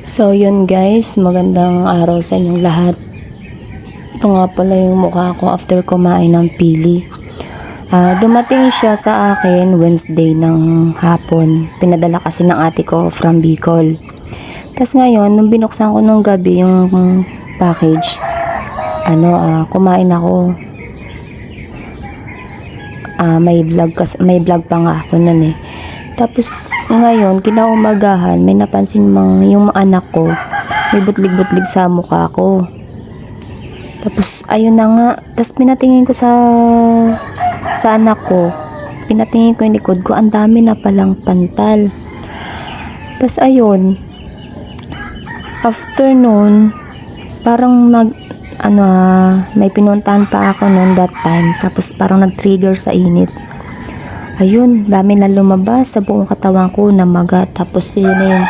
So yun guys, magandang araw sa inyong lahat. Ito nga pala yung mukha ko after kumain ng pili. Dumating siya sa akin Wednesday ng hapon. Pinadala kasi ng ate ko from Bicol. Tapos ngayon, nung binuksan ko nung gabi yung package, kumain ako. May vlog pa nga ako nun eh. Tapos ngayon, kinaumagahan, may napansin yung anak ko, may butlig-butlig sa mukha ko. Tapos ayun na nga, tapos pinatingin ko sa anak ko, pinatingin ko yung likod ko, ang dami na palang pantal. Tapos ayun, after nun, parang may pinuntahan pa ako noon that time, tapos parang nag-trigger sa init. Ayun, dami na lumabas sa buong katawan ko na maga, tapos yun na yung